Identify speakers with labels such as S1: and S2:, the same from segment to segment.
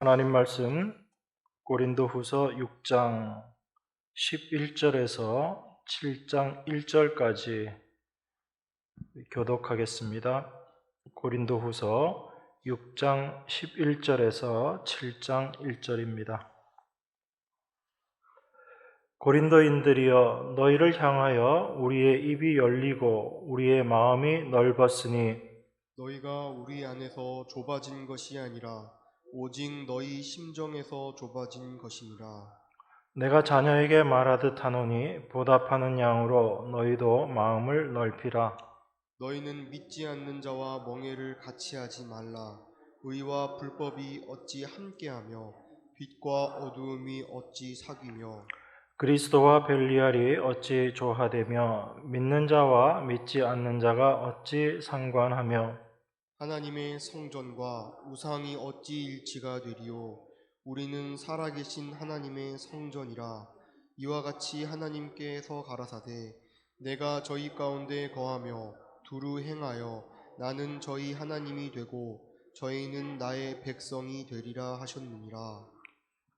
S1: 하나님 말씀 고린도후서 6장 11절에서 7장 1절까지 교독하겠습니다. 고린도후서 6장 11절에서 7장 1절입니다. 고린도인들이여, 너희를 향하여 우리의 입이 열리고 우리의 마음이 넓었으니
S2: 너희가 우리 안에서 좁아진 것이 아니라 오직 너희 심정에서 좁아진 것이니라.
S1: 내가 자녀에게 말하듯 하노니 보답하는 양으로 너희도 마음을 넓히라.
S2: 너희는 믿지 않는 자와 멍에를 같이 하지 말라. 의와 불법이 어찌 함께하며 빛과 어두움이 어찌 사귀며
S1: 그리스도와 벨리알이 어찌 조화되며 믿는 자와 믿지 않는 자가 어찌 상관하며
S2: 하나님의 성전과 우상이 어찌 일치가 되리요. 우리는 살아계신 하나님의 성전이라. 이와 같이 하나님께서 가라사대 내가 저희 가운데 거하며 두루 행하여 나는 저희 하나님이 되고 저희는 나의 백성이 되리라 하셨느니라.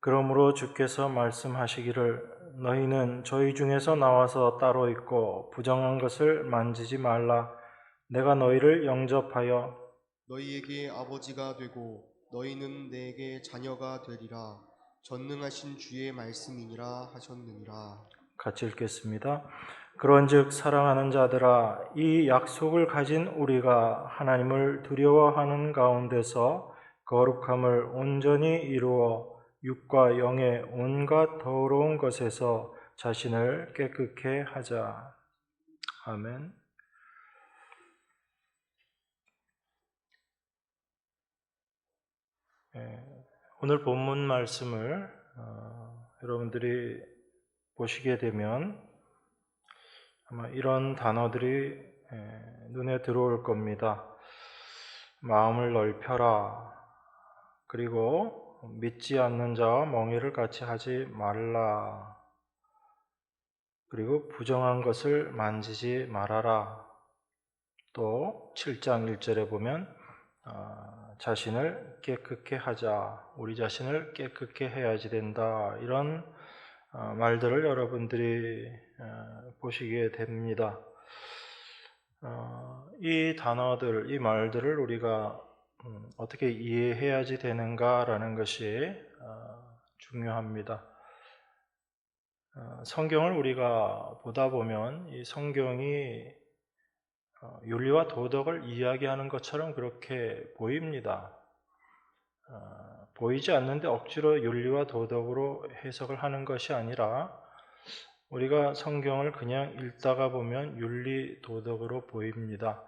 S1: 그러므로 주께서 말씀하시기를 너희는 저희 중에서 나와서 따로 있고 부정한 것을 만지지 말라. 내가 너희를 영접하여
S2: 너희에게 아버지가 되고 너희는 내게 자녀가 되리라. 전능하신 주의 말씀이니라 하셨느니라.
S1: 같이 읽겠습니다. 그런즉 사랑하는 자들아, 이 약속을 가진 우리가 하나님을 두려워하는 가운데서 거룩함을 온전히 이루어 육과 영의 온갖 더러운 것에서 자신을 깨끗게 하자. 아멘. 오늘 본문 말씀을 여러분들이 보시게 되면 아마 이런 단어들이 눈에 들어올 겁니다. 마음을 넓혀라. 그리고 믿지 않는 자와 멍에를 같이 하지 말라. 그리고 부정한 것을 만지지 말아라. 또 7장 1절에 보면 자신을 깨끗게 하자. 우리 자신을 깨끗게 해야지 된다. 이런 말들을 여러분들이 보시게 됩니다. 이 단어들, 이 말들을 우리가 어떻게 이해해야지 되는가라는 것이 중요합니다. 성경을 우리가 보다 보면 이 성경이 윤리와 도덕을 이야기하는 것처럼 그렇게 보입니다. 보이지 않는데 억지로 윤리와 도덕으로 해석을 하는 것이 아니라 우리가 성경을 그냥 읽다가 보면 윤리, 도덕으로 보입니다.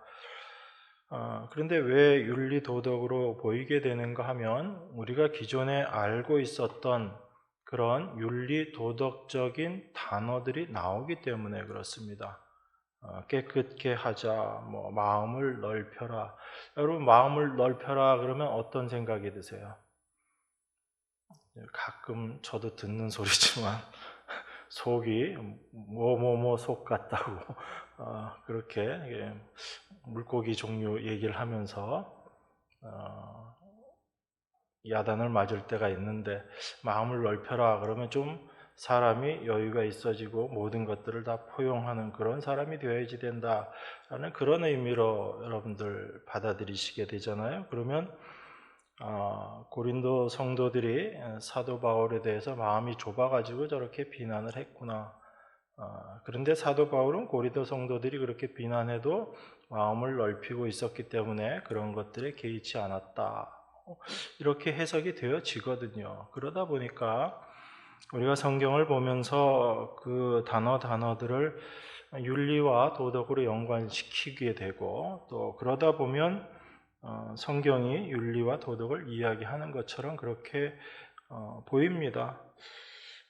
S1: 그런데 왜 윤리, 도덕으로 보이게 되는가 하면 우리가 기존에 알고 있었던 그런 윤리, 도덕적인 단어들이 나오기 때문에 그렇습니다. 깨끗게 하자, 마음을 넓혀라. 여러분, 마음을 넓혀라 그러면 어떤 생각이 드세요? 가끔 저도 듣는 소리지만 속이 속 같다고 그렇게 물고기 종류 얘기를 하면서 야단을 맞을 때가 있는데, 마음을 넓혀라 그러면 좀 사람이 여유가 있어지고 모든 것들을 다 포용하는 그런 사람이 되어야지 된다라는 그런 의미로 여러분들 받아들이시게 되잖아요. 그러면 고린도 성도들이 사도 바울에 대해서 마음이 좁아가지고 저렇게 비난을 했구나. 그런데 사도 바울은 고린도 성도들이 그렇게 비난해도 마음을 넓히고 있었기 때문에 그런 것들에 개의치 않았다. 이렇게 해석이 되어지거든요. 그러다 보니까 우리가 성경을 보면서 그 단어들을 윤리와 도덕으로 연관시키게 되고, 또 그러다 보면 성경이 윤리와 도덕을 이야기하는 것처럼 그렇게 보입니다.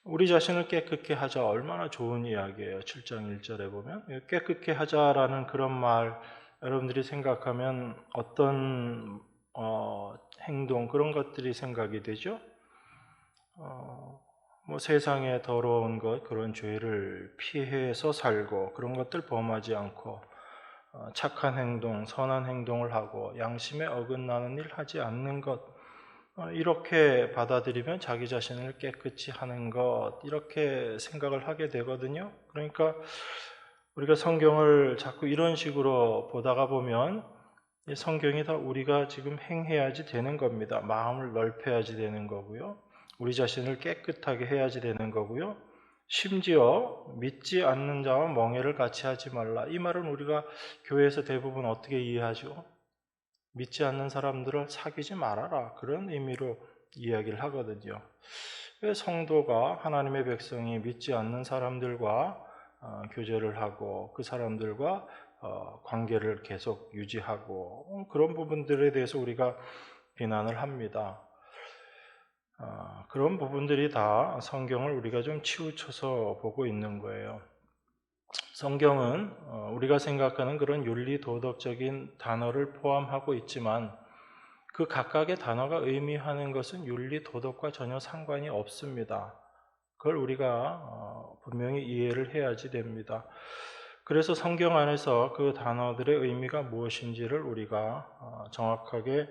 S1: 우리 자신을 깨끗게 하자, 얼마나 좋은 이야기예요. 7장 1절에 보면 깨끗게 하자라는 그런 말, 여러분들이 생각하면 어떤 행동, 그런 것들이 생각이 되죠. 세상에 더러운 것, 그런 죄를 피해서 살고 그런 것들 범하지 않고 착한 행동, 선한 행동을 하고 양심에 어긋나는 일 하지 않는 것, 이렇게 받아들이면 자기 자신을 깨끗이 하는 것, 이렇게 생각을 하게 되거든요. 그러니까 우리가 성경을 자꾸 이런 식으로 보다가 보면 이 성경이 다 우리가 지금 행해야지 되는 겁니다. 마음을 넓혀야지 되는 거고요. 우리 자신을 깨끗하게 해야지 되는 거고요. 심지어 믿지 않는 자와 멍에를 같이 하지 말라. 이 말은 우리가 교회에서 대부분 어떻게 이해하죠? 믿지 않는 사람들을 사귀지 말아라. 그런 의미로 이야기를 하거든요. 성도가 하나님의 백성이 믿지 않는 사람들과 교제를 하고 그 사람들과 관계를 계속 유지하고 그런 부분들에 대해서 우리가 비난을 합니다. 그런 부분들이 다 성경을 우리가 좀 치우쳐서 보고 있는 거예요. 성경은 우리가 생각하는 그런 윤리 도덕적인 단어를 포함하고 있지만 그 각각의 단어가 의미하는 것은 윤리 도덕과 전혀 상관이 없습니다. 그걸 우리가 분명히 이해를 해야지 됩니다. 그래서 성경 안에서 그 단어들의 의미가 무엇인지를 우리가 정확하게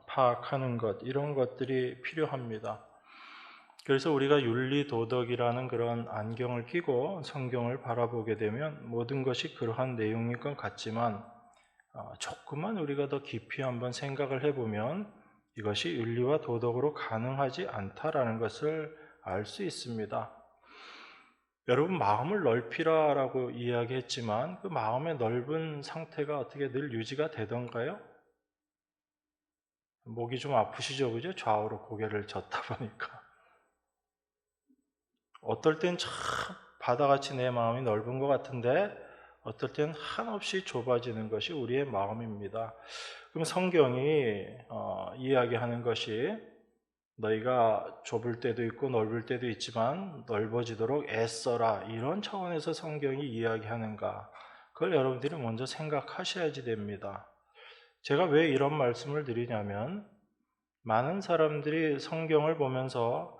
S1: 파악하는 것, 이런 것들이 필요합니다. 그래서 우리가 윤리 도덕이라는 그런 안경을 끼고 성경을 바라보게 되면 모든 것이 그러한 내용인 것 같지만 조금만 우리가 더 깊이 한번 생각을 해보면 이것이 윤리와 도덕으로 가능하지 않다라는 것을 알 수 있습니다. 여러분, 마음을 넓히라라고 이야기했지만 그 마음의 넓은 상태가 어떻게 늘 유지가 되던가요? 목이 좀 아프시죠? 그죠? 좌우로 고개를 젓다 보니까. 어떨 땐 참 바다같이 내 마음이 넓은 것 같은데 어떨 땐 한없이 좁아지는 것이 우리의 마음입니다. 그럼 성경이 이야기하는 것이 너희가 좁을 때도 있고 넓을 때도 있지만 넓어지도록 애써라, 이런 차원에서 성경이 이야기하는가, 그걸 여러분들이 먼저 생각하셔야지 됩니다. 제가 왜 이런 말씀을 드리냐면 많은 사람들이 성경을 보면서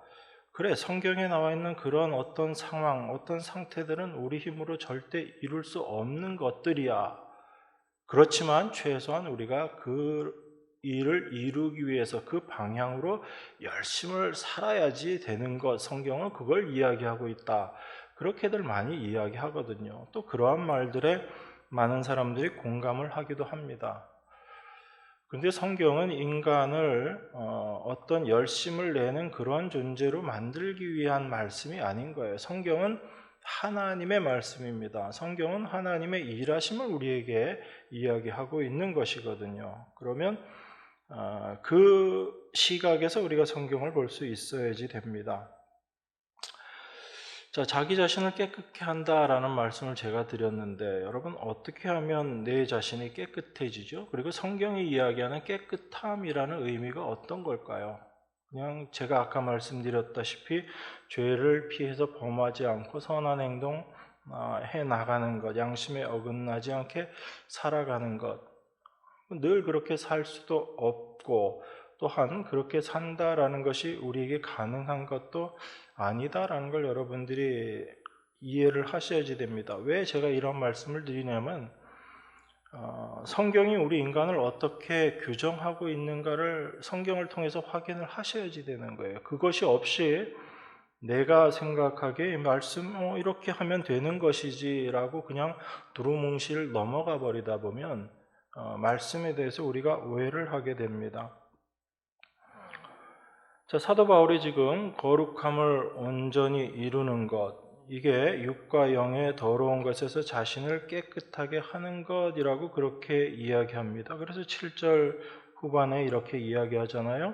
S1: 그래, 성경에 나와 있는 그런 어떤 상황, 어떤 상태들은 우리 힘으로 절대 이룰 수 없는 것들이야. 그렇지만 최소한 우리가 그 일을 이루기 위해서 그 방향으로 열심을 살아야지 되는 것, 성경은 그걸 이야기하고 있다. 그렇게들 많이 이야기하거든요. 또 그러한 말들에 많은 사람들이 공감을 하기도 합니다. 그런데 성경은 인간을 어떤 열심을 내는 그런 존재로 만들기 위한 말씀이 아닌 거예요. 성경은 하나님의 말씀입니다. 성경은 하나님의 일하심을 우리에게 이야기하고 있는 것이거든요. 그러면 그 시각에서 우리가 성경을 볼 수 있어야지 됩니다. 자, 자기 자신을 깨끗게 한다라는 말씀을 제가 드렸는데 여러분, 어떻게 하면 내 자신이 깨끗해지죠? 그리고 성경이 이야기하는 깨끗함이라는 의미가 어떤 걸까요? 그냥 제가 아까 말씀드렸다시피 죄를 피해서 범하지 않고 선한 행동 해 나가는 것, 양심에 어긋나지 않게 살아가는 것, 늘 그렇게 살 수도 없고 또한 그렇게 산다라는 것이 우리에게 가능한 것도 아니다라는 걸 여러분들이 이해를 하셔야지 됩니다. 왜 제가 이런 말씀을 드리냐면 성경이 우리 인간을 어떻게 규정하고 있는가를 성경을 통해서 확인을 하셔야지 되는 거예요. 그것이 없이 내가 생각하기에 이 말씀 이렇게 하면 되는 것이지라고 그냥 두루뭉실 넘어가 버리다 보면 말씀에 대해서 우리가 오해를 하게 됩니다. 자, 사도 바울이 지금 거룩함을 온전히 이루는 것, 이게 육과 영의 더러운 것에서 자신을 깨끗하게 하는 것이라고 그렇게 이야기합니다. 그래서 7절 후반에 이렇게 이야기하잖아요.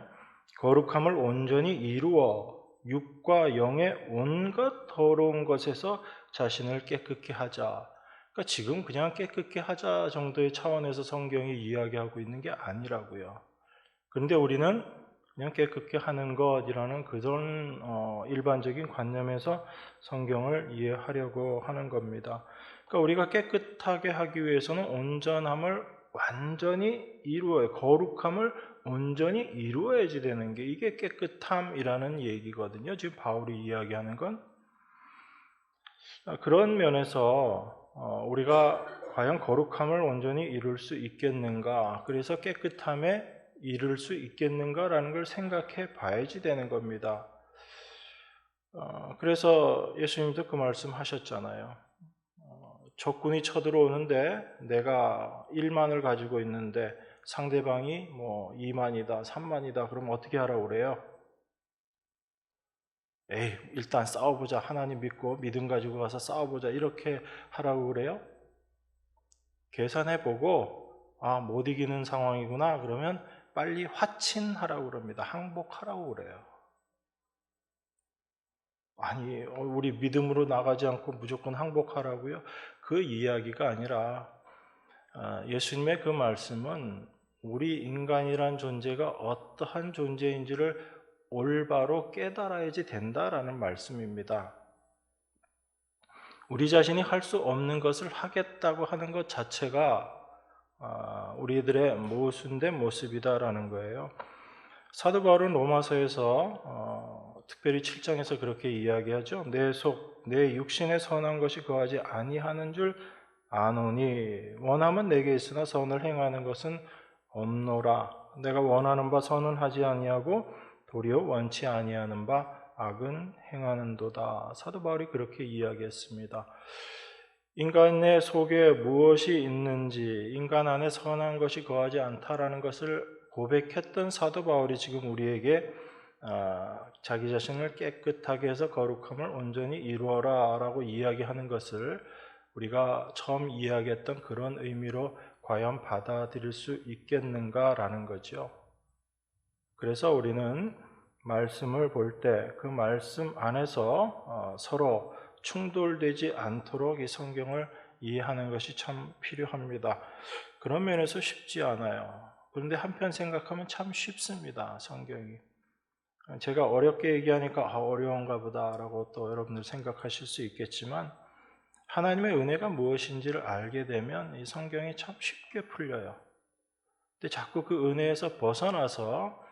S1: 거룩함을 온전히 이루어 육과 영의 온갖 더러운 것에서 자신을 깨끗게 하자. 그러니까 지금 그냥 깨끗게 하자 정도의 차원에서 성경이 이야기하고 있는 게 아니라고요. 그런데 우리는 그냥 깨끗게 하는 것이라는 그런 일반적인 관념에서 성경을 이해하려고 하는 겁니다. 그러니까 우리가 깨끗하게 하기 위해서는 온전함을 완전히 이루어야, 거룩함을 온전히 이루어야지 되는 게 이게 깨끗함이라는 얘기거든요. 지금 바울이 이야기하는 건 그런 면에서 우리가 과연 거룩함을 온전히 이룰 수 있겠는가? 그래서 깨끗함에 이룰 수 있겠는가라는 걸 생각해 봐야지 되는 겁니다. 그래서 예수님도 그 말씀 하셨잖아요. 적군이 쳐들어오는데 내가 1만을 가지고 있는데 상대방이 뭐 2만이다, 3만이다. 그럼 어떻게 하라고 그래요? 에이, 일단 싸워보자. 하나님 믿고 믿음 가지고 가서 싸워보자. 이렇게 하라고 그래요? 계산해보고 못 이기는 상황이구나. 그러면 빨리 화친하라고 그럽니다. 항복하라고 그래요. 아니, 우리 믿음으로 나가지 않고 무조건 항복하라고요? 그 이야기가 아니라 예수님의 그 말씀은 우리 인간이란 존재가 어떠한 존재인지를 올바로 깨달아야지 된다라는 말씀입니다. 우리 자신이 할 수 없는 것을 하겠다고 하는 것 자체가 우리들의 모순된 모습이다라는 거예요. 사도 바울은 로마서에서 특별히 7장에서 그렇게 이야기하죠. 내 육신에 선한 것이 거하지 아니하는 줄 아노니 원함은 내게 있으나 선을 행하는 것은 없노라. 내가 원하는 바 선은 하지 아니하고 도리어 원치 아니하는 바 악은 행하는도다. 사도 바울이 그렇게 이야기했습니다. 인간의 속에 무엇이 있는지, 인간 안에 선한 것이 거하지 않다라는 것을 고백했던 사도 바울이 지금 우리에게 자기 자신을 깨끗하게 해서 거룩함을 온전히 이루어라 라고 이야기하는 것을 우리가 처음 이야기했던 그런 의미로 과연 받아들일 수 있겠는가라는 거죠. 그래서 우리는 말씀을 볼 때 그 말씀 안에서 서로 충돌되지 않도록 이 성경을 이해하는 것이 참 필요합니다. 그런 면에서 쉽지 않아요. 그런데 한편 생각하면 참 쉽습니다. 성경이. 제가 어렵게 얘기하니까 어려운가 보다라고 또 여러분들 생각하실 수 있겠지만 하나님의 은혜가 무엇인지를 알게 되면 이 성경이 참 쉽게 풀려요. 근데 자꾸 그 은혜에서 벗어나서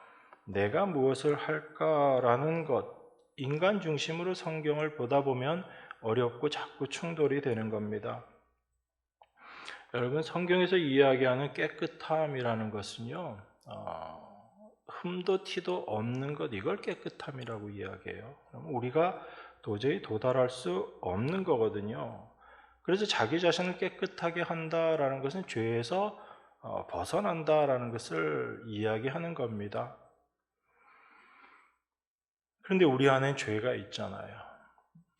S1: 내가 무엇을 할까라는 것, 인간 중심으로 성경을 보다 보면 어렵고 자꾸 충돌이 되는 겁니다. 여러분, 성경에서 이야기하는 깨끗함이라는 것은요, 흠도 티도 없는 것, 이걸 깨끗함이라고 이야기해요. 우리가 도저히 도달할 수 없는 거거든요. 그래서 자기 자신을 깨끗하게 한다라는 것은 죄에서 벗어난다라는 것을 이야기하는 겁니다. 그런데 우리 안에 죄가 있잖아요.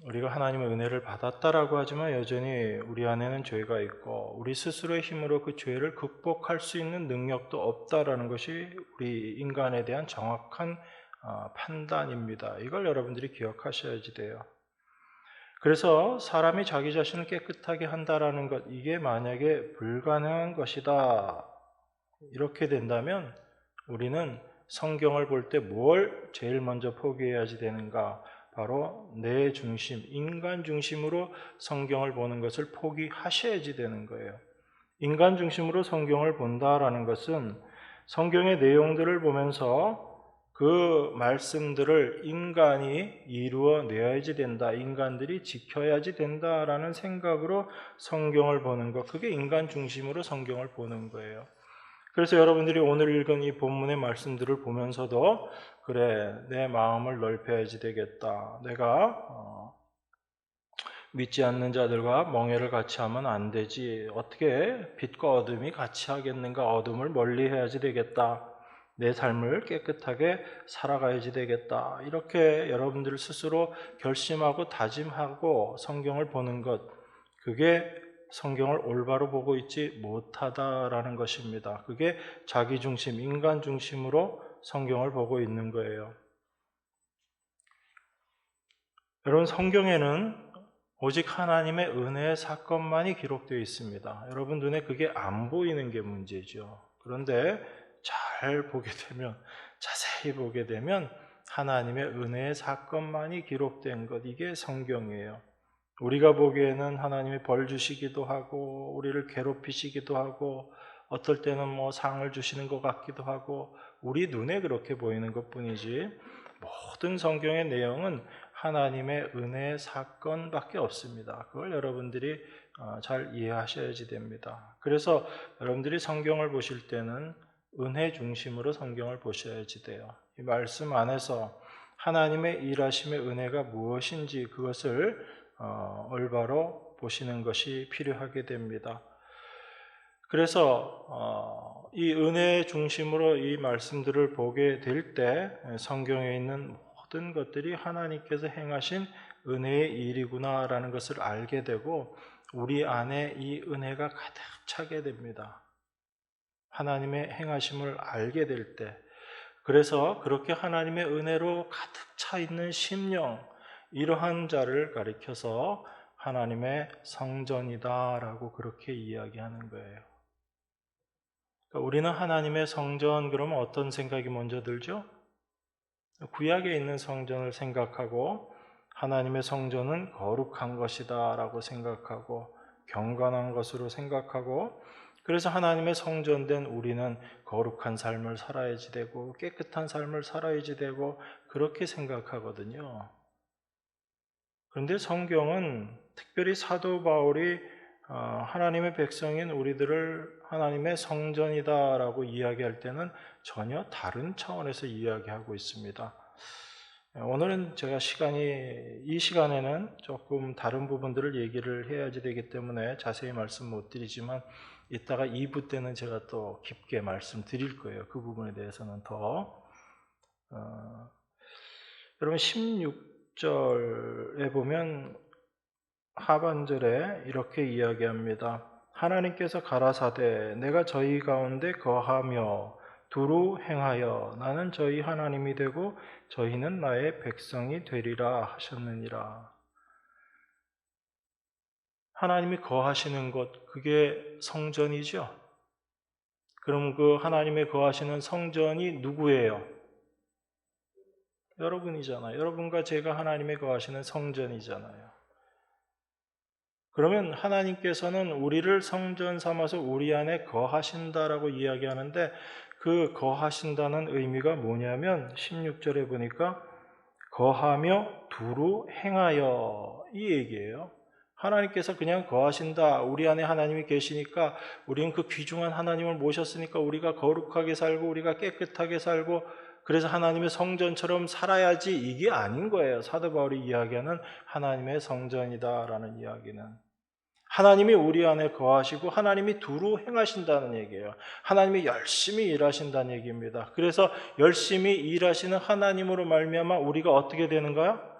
S1: 우리가 하나님의 은혜를 받았다라고 하지만 여전히 우리 안에는 죄가 있고 우리 스스로의 힘으로 그 죄를 극복할 수 있는 능력도 없다라는 것이 우리 인간에 대한 정확한 판단입니다. 이걸 여러분들이 기억하셔야지 돼요. 그래서 사람이 자기 자신을 깨끗하게 한다라는 것, 이게 만약에 불가능한 것이다 이렇게 된다면 우리는 성경을 볼 때 뭘 제일 먼저 포기해야지 되는가? 바로 내 중심, 인간 중심으로 성경을 보는 것을 포기하셔야지 되는 거예요. 인간 중심으로 성경을 본다라는 것은 성경의 내용들을 보면서 그 말씀들을 인간이 이루어내야지 된다, 인간들이 지켜야지 된다라는 생각으로 성경을 보는 것, 그게 인간 중심으로 성경을 보는 거예요. 그래서 여러분들이 오늘 읽은 이 본문의 말씀들을 보면서도 그래, 내 마음을 넓혀야지 되겠다. 내가 믿지 않는 자들과 멍에를 같이 하면 안 되지. 어떻게 빛과 어둠이 같이 하겠는가? 어둠을 멀리 해야지 되겠다. 내 삶을 깨끗하게 살아가야지 되겠다. 이렇게 여러분들 스스로 결심하고 다짐하고 성경을 보는 것, 그게 성경을 올바로 보고 있지 못하다라는 것입니다. 그게 자기 중심, 인간 중심으로 성경을 보고 있는 거예요. 여러분, 성경에는 오직 하나님의 은혜의 사건만이 기록되어 있습니다. 여러분 눈에 그게 안 보이는 게 문제죠. 그런데 잘 보게 되면, 자세히 보게 되면 하나님의 은혜의 사건만이 기록된 것, 이게 성경이에요. 우리가 보기에는 하나님이 벌 주시기도 하고 우리를 괴롭히시기도 하고 어떨 때는 뭐 상을 주시는 것 같기도 하고 우리 눈에 그렇게 보이는 것뿐이지 모든 성경의 내용은 하나님의 은혜의 사건밖에 없습니다. 그걸 여러분들이 잘 이해하셔야지 됩니다. 그래서 여러분들이 성경을 보실 때는 은혜 중심으로 성경을 보셔야지 돼요. 이 말씀 안에서 하나님의 일하심의 은혜가 무엇인지 그것을 올바로 보시는 것이 필요하게 됩니다. 그래서 이 은혜 중심으로 이 말씀들을 보게 될 때 성경에 있는 모든 것들이 하나님께서 행하신 은혜의 일이구나라는 것을 알게 되고 우리 안에 이 은혜가 가득 차게 됩니다. 하나님의 행하심을 알게 될 때, 그래서 그렇게 하나님의 은혜로 가득 차 있는 심령, 이러한 자를 가리켜서 하나님의 성전이다라고 그렇게 이야기하는 거예요. 그러니까 우리는 하나님의 성전 그러면 어떤 생각이 먼저 들죠? 구약에 있는 성전을 생각하고 하나님의 성전은 거룩한 것이다라고 생각하고 경건한 것으로 생각하고, 그래서 하나님의 성전된 우리는 거룩한 삶을 살아야지 되고 깨끗한 삶을 살아야지 되고 그렇게 생각하거든요. 그런데 성경은 특별히 사도 바울이 하나님의 백성인 우리들을 하나님의 성전이다라고 이야기할 때는 전혀 다른 차원에서 이야기하고 있습니다. 오늘은 제가 이 시간에는 조금 다른 부분들을 얘기를 해야지 되기 때문에 자세히 말씀 못 드리지만 이따가 2부 때는 제가 또 깊게 말씀드릴 거예요. 그 부분에 대해서는 더. 여러분 16절에 보면 하반절에 이렇게 이야기합니다. 하나님께서 가라사대 내가 저희 가운데 거하며 두루 행하여 나는 저희 하나님이 되고 저희는 나의 백성이 되리라 하셨느니라. 하나님이 거하시는 곳, 그게 성전이죠. 그럼 그 하나님의 거하시는 성전이 누구예요? 여러분이잖아요. 여러분과 제가 하나님의 거하시는 성전이잖아요. 그러면 하나님께서는 우리를 성전 삼아서 우리 안에 거하신다라고 이야기하는데 그 거하신다는 의미가 뭐냐면 16절에 보니까 거하며 두루 행하여 이 얘기예요. 하나님께서 그냥 거하신다. 우리 안에 하나님이 계시니까 우리는 그 귀중한 하나님을 모셨으니까 우리가 거룩하게 살고 우리가 깨끗하게 살고 그래서 하나님의 성전처럼 살아야지, 이게 아닌 거예요. 사도 바울이 이야기하는 하나님의 성전이다라는 이야기는 하나님이 우리 안에 거하시고 하나님이 두루 행하신다는 얘기예요. 하나님이 열심히 일하신다는 얘기입니다. 그래서 열심히 일하시는 하나님으로 말미암아 우리가 어떻게 되는가요?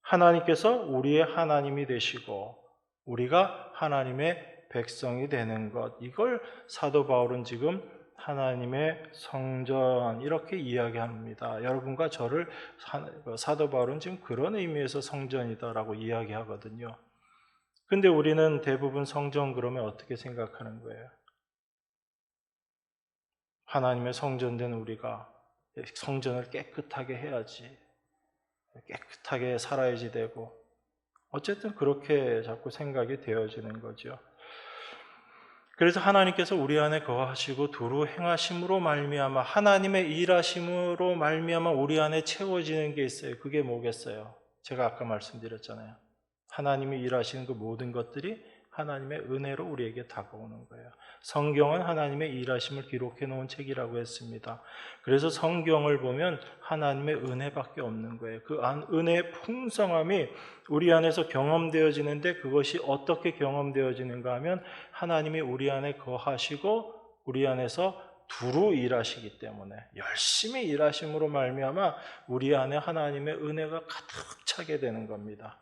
S1: 하나님께서 우리의 하나님이 되시고 우리가 하나님의 백성이 되는 것, 이걸 사도 바울은 지금 하나님의 성전 이렇게 이야기합니다. 여러분과 저를 사도 바울은 지금 그런 의미에서 성전이다라고 이야기하거든요. 근데 우리는 대부분 성전 그러면 어떻게 생각하는 거예요? 하나님의 성전된 우리가 성전을 깨끗하게 해야지, 깨끗하게 살아야지 되고, 어쨌든 그렇게 자꾸 생각이 되어지는 거죠. 그래서 하나님께서 우리 안에 거하시고 두루 행하심으로 말미암아 하나님의 일하심으로 말미암아 우리 안에 채워지는 게 있어요. 그게 뭐겠어요? 제가 아까 말씀드렸잖아요. 하나님이 일하시는 그 모든 것들이 하나님의 은혜로 우리에게 다가오는 거예요. 성경은 하나님의 일하심을 기록해 놓은 책이라고 했습니다. 그래서 성경을 보면 하나님의 은혜밖에 없는 거예요. 그 은혜의 풍성함이 우리 안에서 경험되어지는데 그것이 어떻게 경험되어지는가 하면 하나님이 우리 안에 거하시고 우리 안에서 두루 일하시기 때문에 열심히 일하심으로 말미암아 우리 안에 하나님의 은혜가 가득 차게 되는 겁니다.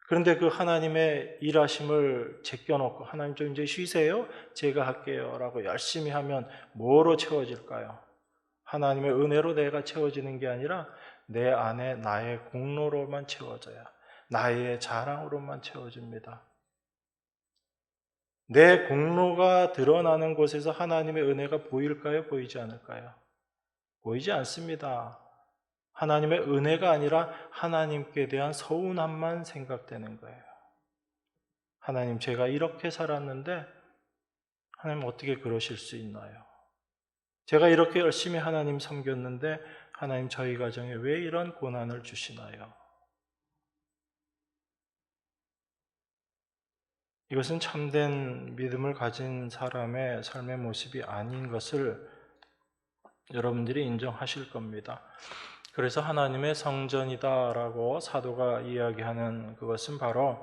S1: 그런데 그 하나님의 일하심을 제껴놓고 하나님 좀 이제 쉬세요? 제가 할게요 라고 열심히 하면 뭐로 채워질까요? 하나님의 은혜로 내가 채워지는 게 아니라 내 안에 나의 공로로만 채워져요. 나의 자랑으로만 채워집니다. 내 공로가 드러나는 곳에서 하나님의 은혜가 보일까요? 보이지 않을까요? 보이지 않습니다. 하나님의 은혜가 아니라 하나님께 대한 서운함만 생각되는 거예요. 하나님, 제가 이렇게 살았는데 하나님 어떻게 그러실 수 있나요? 제가 이렇게 열심히 하나님 섬겼는데 하나님 저희 가정에 왜 이런 고난을 주시나요? 이것은 참된 믿음을 가진 사람의 삶의 모습이 아닌 것을 여러분들이 인정하실 겁니다. 그래서 하나님의 성전이다라고 사도가 이야기하는 그것은 바로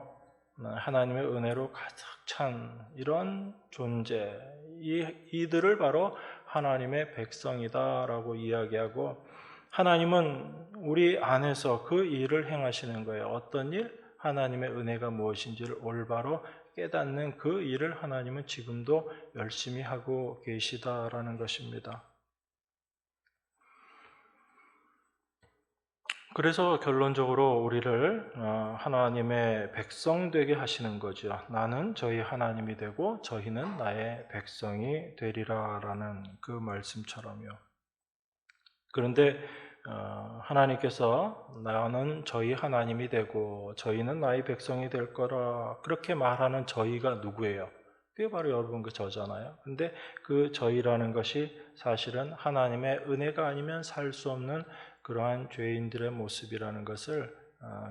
S1: 하나님의 은혜로 가득 찬 이런 존재, 이들을 바로 하나님의 백성이다라고 이야기하고, 하나님은 우리 안에서 그 일을 행하시는 거예요. 어떤 일? 하나님의 은혜가 무엇인지를 올바로 깨닫는 그 일을 하나님은 지금도 열심히 하고 계시다라는 것입니다. 그래서 결론적으로 우리를 하나님의 백성 되게 하시는 거죠. 나는 저희 하나님이 되고 저희는 나의 백성이 되리라라는 그 말씀처럼요. 그런데 하나님께서 나는 저희 하나님이 되고 저희는 나의 백성이 될 거라 그렇게 말하는 저희가 누구예요? 그게 바로 여러분 그 저잖아요. 근데 그 저희라는 것이 사실은 하나님의 은혜가 아니면 살 수 없는 그러한 죄인들의 모습이라는 것을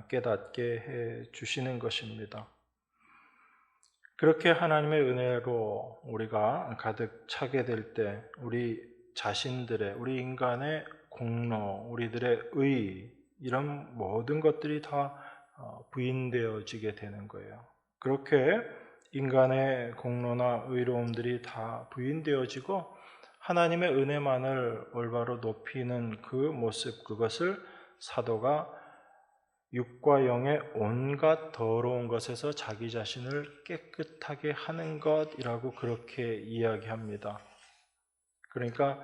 S1: 깨닫게 해 주시는 것입니다. 그렇게 하나님의 은혜로 우리가 가득 차게 될 때 우리 자신들의, 우리 인간의 공로, 우리들의 의, 이런 모든 것들이 다 부인되어지게 되는 거예요. 그렇게 인간의 공로나 의로움들이 다 부인되어지고 하나님의 은혜만을 올바로 높이는 그 모습, 그것을 사도가 육과 영의 온갖 더러운 것에서 자기 자신을 깨끗하게 하는 것이라고 그렇게 이야기합니다. 그러니까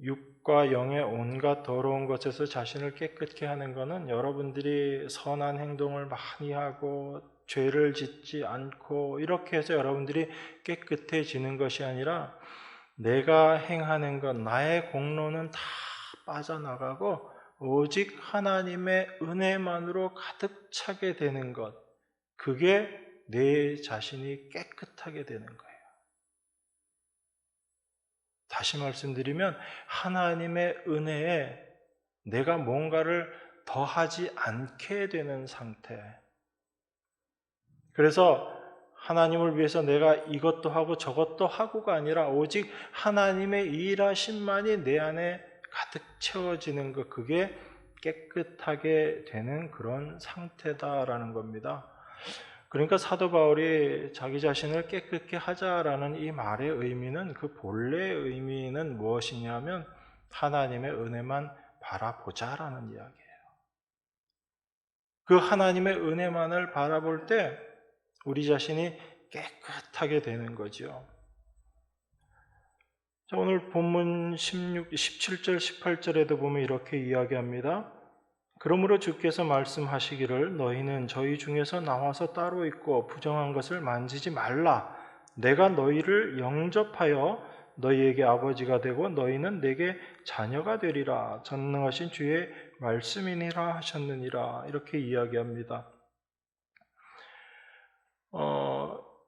S1: 육과 영의 온갖 더러운 것에서 자신을 깨끗게 하는 것은 여러분들이 선한 행동을 많이 하고 죄를 짓지 않고 이렇게 해서 여러분들이 깨끗해지는 것이 아니라 내가 행하는 것, 나의 공로는 다 빠져나가고 오직 하나님의 은혜만으로 가득 차게 되는 것, 그게 내 자신이 깨끗하게 되는 거예요. 다시 말씀드리면 하나님의 은혜에 내가 뭔가를 더하지 않게 되는 상태. 그래서 하나님을 위해서 내가 이것도 하고 저것도 하고가 아니라 오직 하나님의 일하심만이 내 안에 가득 채워지는 것, 그게 깨끗하게 되는 그런 상태다라는 겁니다. 그러니까 사도 바울이 자기 자신을 깨끗게 하자라는 이 말의 의미는, 그 본래의 의미는 무엇이냐면 하나님의 은혜만 바라보자라는 이야기예요. 그 하나님의 은혜만을 바라볼 때 우리 자신이 깨끗하게 되는 거죠. 자, 오늘 본문 17절, 18절에도 보면 이렇게 이야기합니다. 그러므로 주께서 말씀하시기를 너희는 저희 중에서 나와서 따로 있고 부정한 것을 만지지 말라. 내가 너희를 영접하여 너희에게 아버지가 되고 너희는 내게 자녀가 되리라. 전능하신 주의 말씀이니라 하셨느니라. 이렇게 이야기합니다.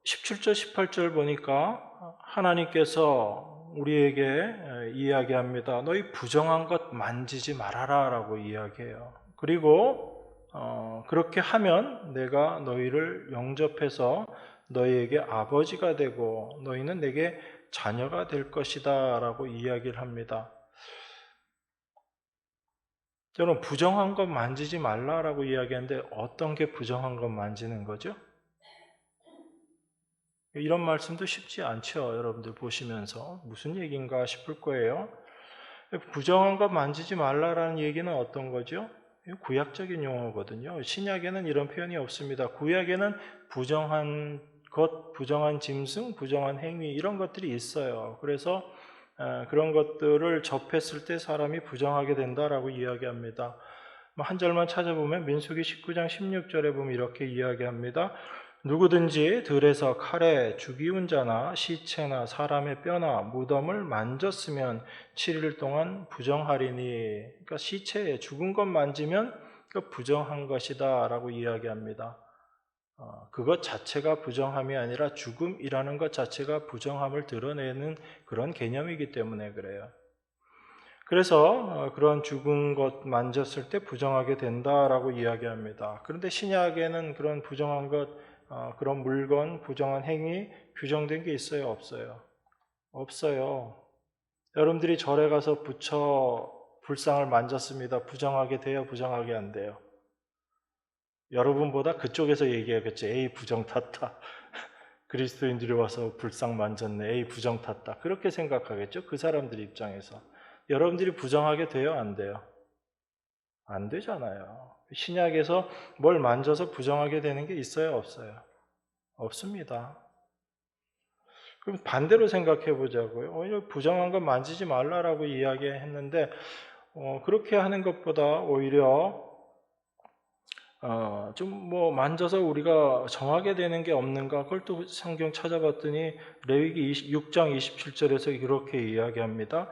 S1: 17절, 18절 보니까 하나님께서 우리에게 이야기합니다. 너희 부정한 것 만지지 말아라 라고 이야기해요. 그리고 그렇게 하면 내가 너희를 영접해서 너희에게 아버지가 되고 너희는 내게 자녀가 될 것이다 라고 이야기를 합니다. 저는 부정한 것 만지지 말라라고 이야기하는데 어떤 게 부정한 것 만지는 거죠? 이런 말씀도 쉽지 않죠. 여러분들 보시면서 무슨 얘기인가 싶을 거예요. 부정한 것 만지지 말라라는 얘기는 어떤 거죠? 구약적인 용어거든요. 신약에는 이런 표현이 없습니다. 구약에는 부정한 것, 부정한 짐승, 부정한 행위 이런 것들이 있어요. 그래서 그런 것들을 접했을 때 사람이 부정하게 된다라고 이야기합니다. 한 절만 찾아보면 민수기 19장 16절에 보면 이렇게 이야기합니다. 누구든지 들에서 칼에 죽이운 자나 시체나 사람의 뼈나 무덤을 만졌으면 7일 동안 부정하리니, 그러니까 시체에 죽은 것 만지면 그 부정한 것이다 라고 이야기합니다. 그것 자체가 부정함이 아니라 죽음이라는 것 자체가 부정함을 드러내는 그런 개념이기 때문에 그래요. 그래서 그런 죽은 것 만졌을 때 부정하게 된다라고 이야기합니다. 그런데 신약에는 그런 부정한 것 그런 물건, 부정한 행위 규정된 게 있어요? 없어요? 없어요. 여러분들이 절에 가서 부처 불상을 만졌습니다. 부정하게 돼요? 부정하게 안 돼요? 여러분보다 그쪽에서 얘기하겠죠. 에이, 부정 탔다. 그리스도인들이 와서 불상 만졌네. 에이, 부정 탔다. 그렇게 생각하겠죠. 그 사람들 입장에서. 여러분들이 부정하게 돼요? 안 돼요? 안 되잖아요. 신약에서 뭘 만져서 부정하게 되는 게 있어요? 없어요? 없습니다. 그럼 반대로 생각해 보자고요. 부정한 건 만지지 말라라고 이야기했는데 그렇게 하는 것보다 오히려 좀 뭐 만져서 우리가 정하게 되는 게 없는가? 그걸 또 성경 찾아봤더니 레위기 6장 27절에서 그렇게 이야기합니다.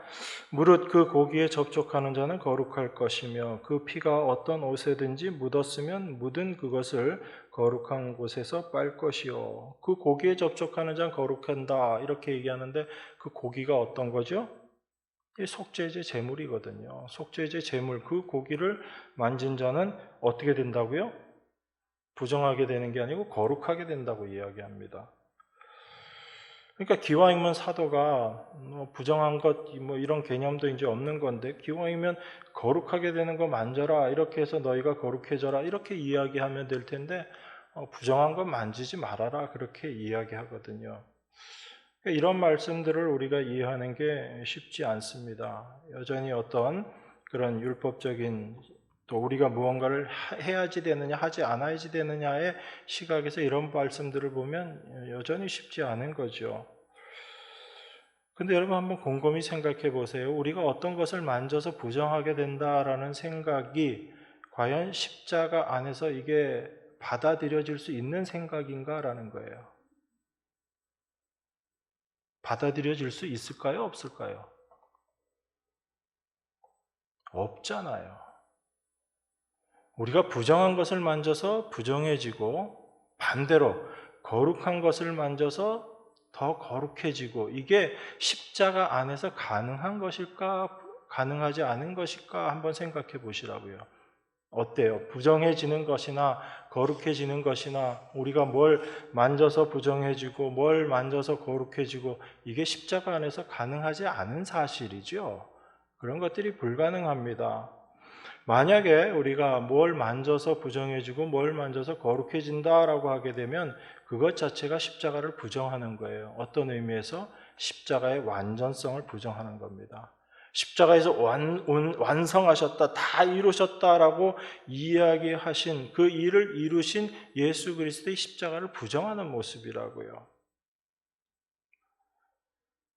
S1: 무릇 그 고기에 접촉하는 자는 거룩할 것이며 그 피가 어떤 옷에든지 묻었으면 묻은 그것을 거룩한 곳에서 빨 것이요. 그 고기에 접촉하는 자는 거룩한다. 이렇게 얘기하는데 그 고기가 어떤 거죠? 이 속죄제 제물이거든요. 속죄제 제물, 그 고기를 만진 자는 어떻게 된다고요? 부정하게 되는 게 아니고 거룩하게 된다고 이야기합니다. 그러니까 기왕이면 사도가 부정한 것 뭐 이런 개념도 이제 없는 건데 기왕이면 거룩하게 되는 거 만져라 이렇게 해서 너희가 거룩해져라 이렇게 이야기하면 될 텐데 부정한 것 만지지 말아라 그렇게 이야기하거든요. 이런 말씀들을 우리가 이해하는 게 쉽지 않습니다. 여전히 어떤 그런 율법적인 또 우리가 무언가를 해야지 되느냐 하지 않아야지 되느냐의 시각에서 이런 말씀들을 보면 여전히 쉽지 않은 거죠. 근데 여러분 한번 곰곰이 생각해 보세요. 우리가 어떤 것을 만져서 부정하게 된다라는 생각이 과연 십자가 안에서 이게 받아들여질 수 있는 생각인가라는 거예요. 받아들여질 수 있을까요? 없을까요? 없잖아요. 우리가 부정한 것을 만져서 부정해지고 반대로 거룩한 것을 만져서 더 거룩해지고 이게 십자가 안에서 가능한 것일까? 가능하지 않은 것일까? 한번 생각해 보시라고요. 어때요? 부정해지는 것이나 거룩해지는 것이나 우리가 뭘 만져서 부정해지고 뭘 만져서 거룩해지고 이게 십자가 안에서 가능하지 않은 사실이죠. 그런 것들이 불가능합니다. 만약에 우리가 뭘 만져서 부정해지고 뭘 만져서 거룩해진다라고 하게 되면 그것 자체가 십자가를 부정하는 거예요. 어떤 의미에서? 십자가의 완전성을 부정하는 겁니다. 십자가에서 완성하셨다, 다 이루셨다라고 이야기하신 그 일을 이루신 예수 그리스도의 십자가를 부정하는 모습이라고요.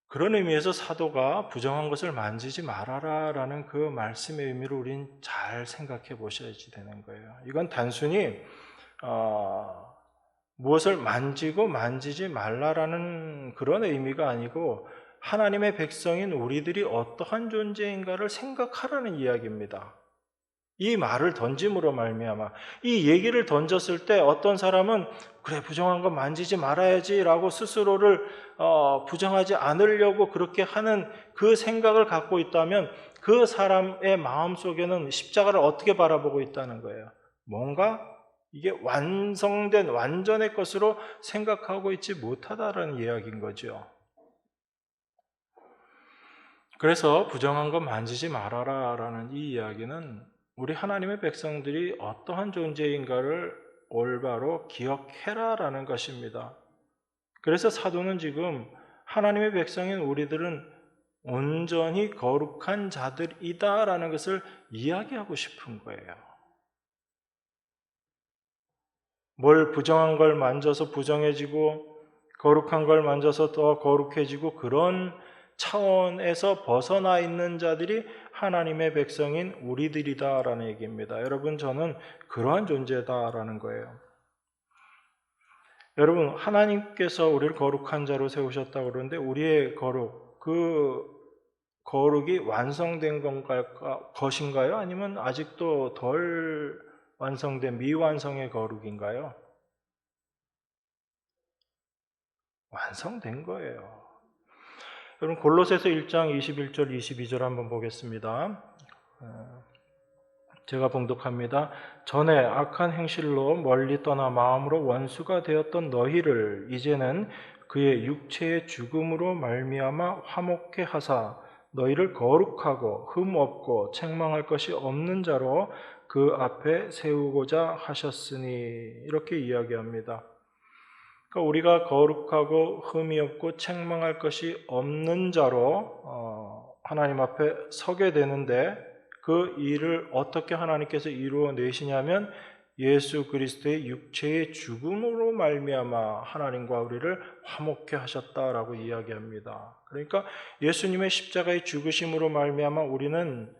S1: 그런 의미에서 사도가 부정한 것을 만지지 말아라라는 그 말씀의 의미를 우린 잘 생각해 보셔야지 되는 거예요. 이건 단순히 무엇을 만지고 만지지 말라라는 그런 의미가 아니고 하나님의 백성인 우리들이 어떠한 존재인가를 생각하라는 이야기입니다. 이 말을 던짐으로 말미암아 이 얘기를 던졌을 때 어떤 사람은 그래 부정한 건 만지지 말아야지라고 스스로를 부정하지 않으려고 그렇게 하는 그 생각을 갖고 있다면 그 사람의 마음속에는 십자가를 어떻게 바라보고 있다는 거예요. 뭔가 이게 완성된 완전의 것으로 생각하고 있지 못하다라는 이야기인 거죠. 그래서 부정한 건 만지지 말아라라는 이 이야기는 우리 하나님의 백성들이 어떠한 존재인가를 올바로 기억해라라는 것입니다. 그래서 사도는 지금 하나님의 백성인 우리들은 온전히 거룩한 자들이다라는 것을 이야기하고 싶은 거예요. 뭘 부정한 걸 만져서 부정해지고 거룩한 걸 만져서 더 거룩해지고 그런 차원에서 벗어나 있는 자들이 하나님의 백성인 우리들이다라는 얘기입니다. 여러분 저는 그러한 존재다라는 거예요. 여러분 하나님께서 우리를 거룩한 자로 세우셨다고 그러는데 우리의 거룩, 그 거룩이 완성된 것인가요? 아니면 아직도 덜 완성된 미완성의 거룩인가요? 완성된 거예요. 여러분 골로새서 1장 21절 22절 한번 보겠습니다. 제가 봉독합니다. 전에 악한 행실로 멀리 떠나 마음으로 원수가 되었던 너희를 이제는 그의 육체의 죽음으로 말미암아 화목케 하사 너희를 거룩하고 흠 없고 책망할 것이 없는 자로 그 앞에 세우고자 하셨으니, 이렇게 이야기합니다. 그러니까 우리가 거룩하고 흠이 없고 책망할 것이 없는 자로 하나님 앞에 서게 되는데, 그 일을 어떻게 하나님께서 이루어내시냐면 예수 그리스도의 육체의 죽음으로 말미암아 하나님과 우리를 화목케 하셨다라고 이야기합니다. 그러니까 예수님의 십자가의 죽으심으로 말미암아 우리는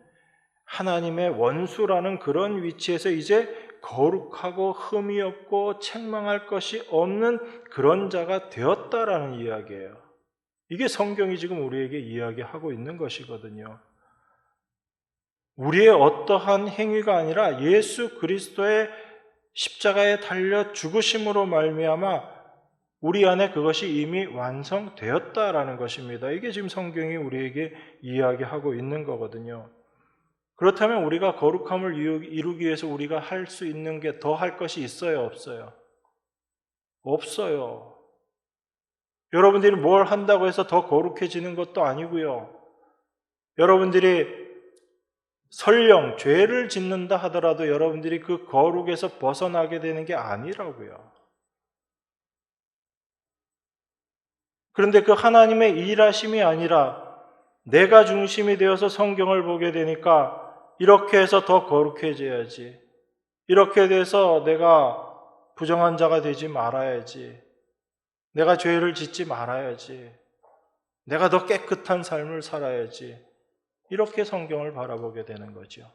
S1: 하나님의 원수라는 그런 위치에서 이제 거룩하고 흠이 없고 책망할 것이 없는 그런 자가 되었다라는 이야기예요. 이게 성경이 지금 우리에게 이야기하고 있는 것이거든요. 우리의 어떠한 행위가 아니라 예수 그리스도의 십자가에 달려 죽으심으로 말미암아 우리 안에 그것이 이미 완성되었다라는 것입니다. 이게 지금 성경이 우리에게 이야기하고 있는 거거든요. 그렇다면 우리가 거룩함을 이루기 위해서 우리가 할 수 있는 게 더 할 것이 있어요, 없어요? 없어요. 여러분들이 뭘 한다고 해서 더 거룩해지는 것도 아니고요. 여러분들이 설령 죄를 짓는다 하더라도 여러분들이 그 거룩에서 벗어나게 되는 게 아니라고요. 그런데 그 하나님의 일하심이 아니라 내가 중심이 되어서 성경을 보게 되니까 이렇게 해서 더 거룩해져야지, 이렇게 돼서 내가 부정한 자가 되지 말아야지, 내가 죄를 짓지 말아야지, 내가 더 깨끗한 삶을 살아야지, 이렇게 성경을 바라보게 되는 거죠.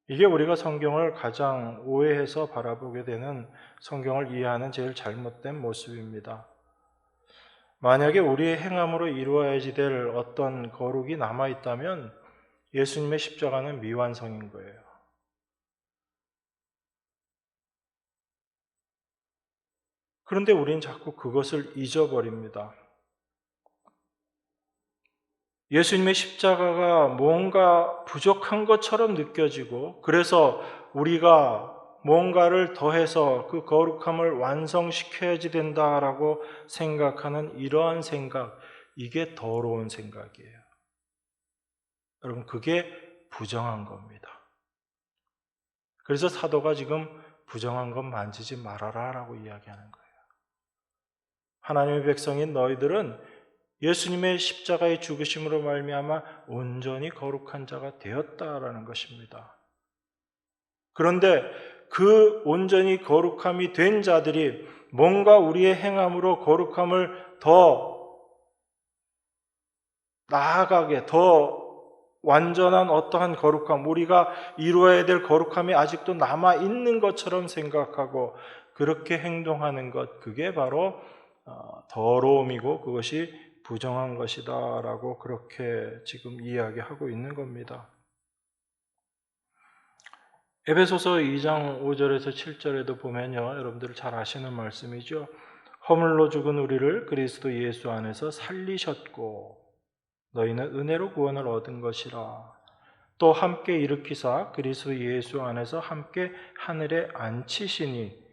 S1: 이게 우리가 성경을 가장 오해해서 바라보게 되는, 성경을 이해하는 제일 잘못된 모습입니다. 만약에 우리의 행함으로 이루어야지 될 어떤 거룩이 남아있다면 예수님의 십자가는 미완성인 거예요. 그런데 우리는 자꾸 그것을 잊어버립니다. 예수님의 십자가가 뭔가 부족한 것처럼 느껴지고, 그래서 우리가 뭔가를 더해서 그 거룩함을 완성시켜야지 된다라고 생각하는 이러한 생각, 이게 더러운 생각이에요. 여러분, 그게 부정한 겁니다. 그래서 사도가 지금 부정한 것 만지지 말아라 라고 이야기하는 거예요. 하나님의 백성인 너희들은 예수님의 십자가의 죽으심으로 말미암아 온전히 거룩한 자가 되었다라는 것입니다. 그런데 그 온전히 거룩함이 된 자들이 뭔가 우리의 행함으로 거룩함을 더 나아가게, 더 완전한 어떠한 거룩함, 우리가 이루어야 될 거룩함이 아직도 남아있는 것처럼 생각하고 그렇게 행동하는 것, 그게 바로 더러움이고 그것이 부정한 것이다 라고 그렇게 지금 이야기하고 있는 겁니다. 에베소서 2장 5절에서 7절에도 보면요, 여러분들 잘 아시는 말씀이죠. 허물로 죽은 우리를 그리스도 예수 안에서 살리셨고 너희는 은혜로 구원을 얻은 것이라. 또 함께 일으키사 그리스도 예수 안에서 함께 하늘에 앉히시니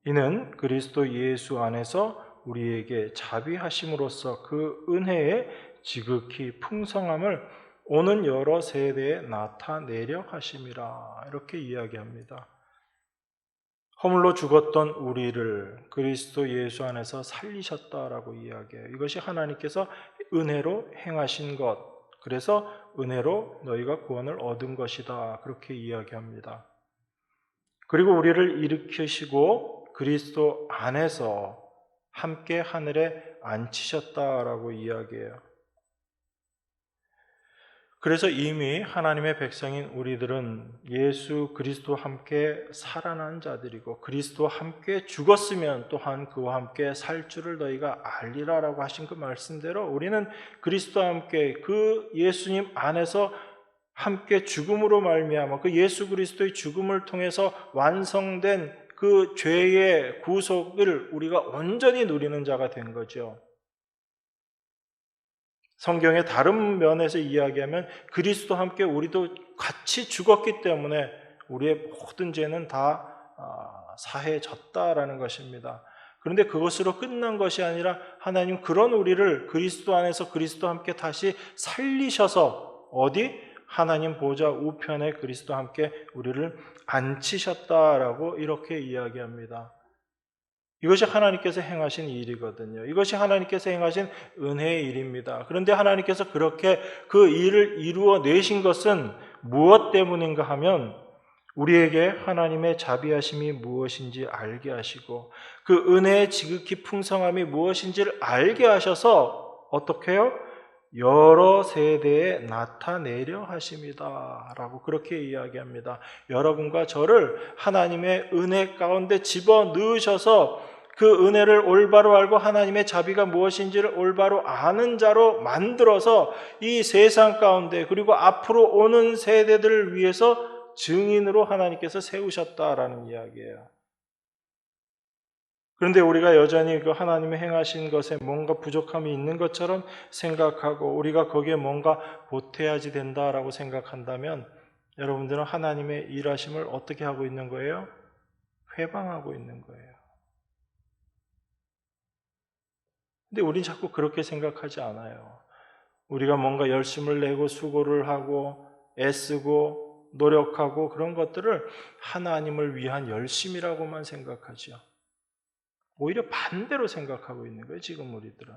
S1: 이는 그리스도 예수 안에서 우리에게 자비하심으로써 그 은혜의 지극히 풍성함을 오는 여러 세대에 나타내려 하심이라. 이렇게 이야기합니다. 허물로 죽었던 우리를 그리스도 예수 안에서 살리셨다라고 이야기해요. 이것이 하나님께서 은혜로 행하신 것, 그래서 은혜로 너희가 구원을 얻은 것이다, 그렇게 이야기합니다. 그리고 우리를 일으키시고 그리스도 안에서 함께 하늘에 앉히셨다라고 이야기해요. 그래서 이미 하나님의 백성인 우리들은 예수 그리스도와 함께 살아난 자들이고 그리스도와 함께 죽었으면 또한 그와 함께 살 줄을 너희가 알리라라고 하신 그 말씀대로 우리는 그리스도와 함께 그 예수님 안에서 함께 죽음으로 말미암아 그 예수 그리스도의 죽음을 통해서 완성된 그 죄의 구속을 우리가 온전히 누리는 자가 된 거죠. 성경의 다른 면에서 이야기하면 그리스도와 함께 우리도 같이 죽었기 때문에 우리의 모든 죄는 다 사해졌다라는 것입니다. 그런데 그것으로 끝난 것이 아니라 하나님 그런 우리를 그리스도 안에서 그리스도와 함께 다시 살리셔서 어디? 하나님 보좌 우편에 그리스도와 함께 우리를 앉히셨다라고 이렇게 이야기합니다. 이것이 하나님께서 행하신 일이거든요. 이것이 하나님께서 행하신 은혜의 일입니다. 그런데 하나님께서 그렇게 그 일을 이루어 내신 것은 무엇 때문인가 하면 우리에게 하나님의 자비하심이 무엇인지 알게 하시고 그 은혜의 지극히 풍성함이 무엇인지를 알게 하셔서 어떻게 해요? 여러 세대에 나타내려 하심이다 라고 그렇게 이야기합니다. 여러분과 저를 하나님의 은혜 가운데 집어넣으셔서 그 은혜를 올바로 알고 하나님의 자비가 무엇인지를 올바로 아는 자로 만들어서 이 세상 가운데 그리고 앞으로 오는 세대들을 위해서 증인으로 하나님께서 세우셨다라는 이야기예요. 그런데 우리가 여전히 그 하나님의 행하신 것에 뭔가 부족함이 있는 것처럼 생각하고 우리가 거기에 뭔가 보태야지 된다라고 생각한다면 여러분들은 하나님의 일하심을 어떻게 하고 있는 거예요? 회방하고 있는 거예요. 근데 우린 자꾸 그렇게 생각하지 않아요. 우리가 뭔가 열심을 내고 수고를 하고 애쓰고 노력하고 그런 것들을 하나님을 위한 열심이라고만 생각하죠. 오히려 반대로 생각하고 있는 거예요, 지금 우리들은.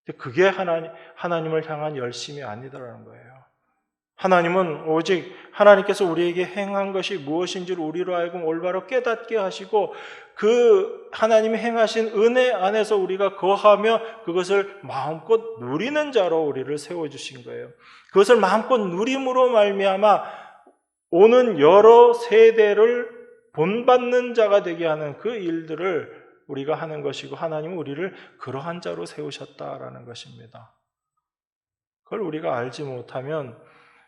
S1: 근데 그게 하나님을 향한 열심이 아니다라는 거예요. 하나님은 오직 하나님께서 우리에게 행한 것이 무엇인지를 우리로 하여금 올바로 깨닫게 하시고 그 하나님이 행하신 은혜 안에서 우리가 거하며 그것을 마음껏 누리는 자로 우리를 세워주신 거예요. 그것을 마음껏 누림으로 말미암아 오는 여러 세대를 본받는 자가 되게 하는 그 일들을 우리가 하는 것이고 하나님은 우리를 그러한 자로 세우셨다라는 것입니다. 그걸 우리가 알지 못하면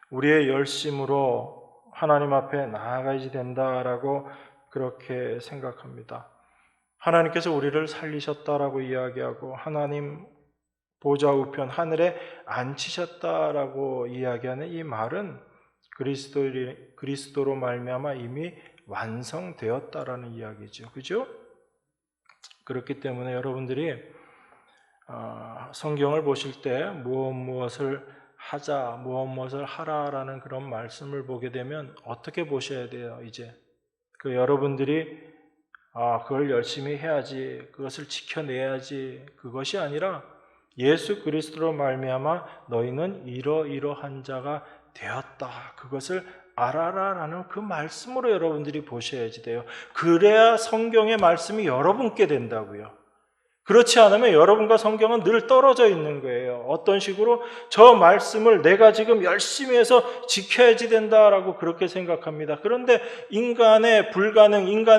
S1: 우리의 열심으로 하나님 앞에 나아가야지 된다라고 그렇게 생각합니다. 하나님께서 우리를 살리셨다라고 이야기하고 하나님 보좌 우편 하늘에 앉히셨다라고 이야기하는 이 말은 그리스도로 말미암아 이미 완성되었다라는 이야기죠. 그죠? 그렇기 때문에 여러분들이 성경을 보실 때 무엇을 하자, 무엇을 하라라는 그런 말씀을 보게 되면 어떻게 보셔야 돼요, 이제? 여러분들이 그걸 열심히 해야지, 그것을 지켜내야지, 그것이 아니라 예수 그리스도로 말미암아 너희는 이러이러한 자가 되었다. 그것을 알아라라는 그 말씀으로 여러분들이 보셔야지 돼요. 그래야 성경의 말씀이 여러분께 된다고요. 그렇지 않으면 여러분과 성경은 늘 떨어져 있는 거예요. 어떤 식으로 저 말씀을 내가 지금 열심히 해서 지켜야지 된다라고 그렇게 생각합니다. 그런데 인간의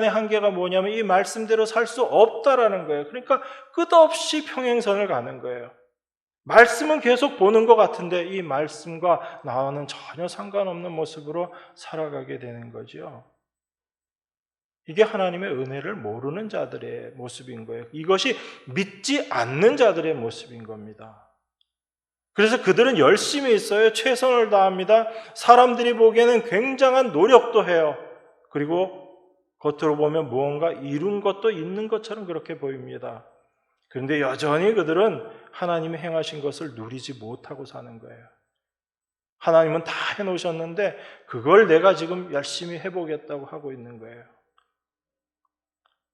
S1: 한계가 뭐냐면 이 말씀대로 살 수 없다라는 거예요. 그러니까 끝없이 평행선을 가는 거예요. 말씀은 계속 보는 것 같은데 이 말씀과 나와는 전혀 상관없는 모습으로 살아가게 되는 거죠. 이게 하나님의 은혜를 모르는 자들의 모습인 거예요. 이것이 믿지 않는 자들의 모습인 겁니다. 그래서 그들은 열심히 있어요. 최선을 다합니다. 사람들이 보기에는 굉장한 노력도 해요. 그리고 겉으로 보면 무언가 이룬 것도 있는 것처럼 그렇게 보입니다. 그런데 여전히 그들은 하나님이 행하신 것을 누리지 못하고 사는 거예요. 하나님은 다 해놓으셨는데 그걸 내가 지금 열심히 해보겠다고 하고 있는 거예요.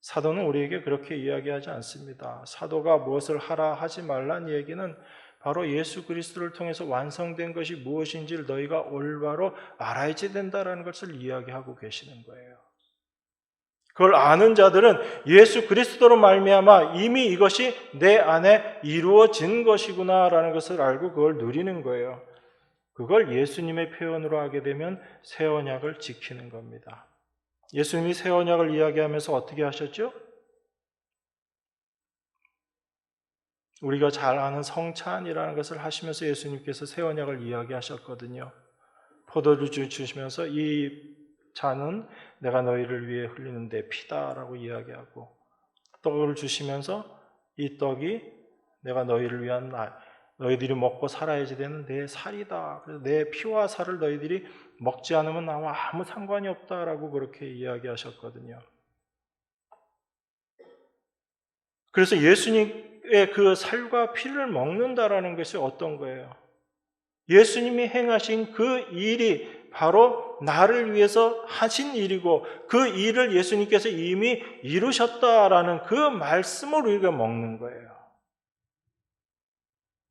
S1: 사도는 우리에게 그렇게 이야기하지 않습니다. 사도가 무엇을 하라 하지 말란 얘기는 바로 예수 그리스도를 통해서 완성된 것이 무엇인지를 너희가 올바로 알아야지 된다는 것을 이야기하고 계시는 거예요. 그걸 아는 자들은 예수 그리스도로 말미암아 이미 이것이 내 안에 이루어진 것이구나라는 것을 알고 그걸 누리는 거예요. 그걸 예수님의 표현으로 하게 되면 새 언약을 지키는 겁니다. 예수님이 새 언약을 이야기하면서 어떻게 하셨죠? 우리가 잘 아는 성찬이라는 것을 하시면서 예수님께서 새 언약을 이야기하셨거든요. 포도주 주시면서 이 잔은 내가 너희를 위해 흘리는 내 피다라고 이야기하고 떡을 주시면서 이 떡이 내가 너희를 위한 너희들이 먹고 살아야지 되는 내 살이다. 그래서 내 피와 살을 너희들이 먹지 않으면 나와 아무 상관이 없다라고 그렇게 이야기하셨거든요. 그래서 예수님의 그 살과 피를 먹는다라는 것이 어떤 거예요? 예수님이 행하신 그 일이 바로 나를 위해서 하신 일이고 그 일을 예수님께서 이미 이루셨다라는 그 말씀을 우리가 먹는 거예요.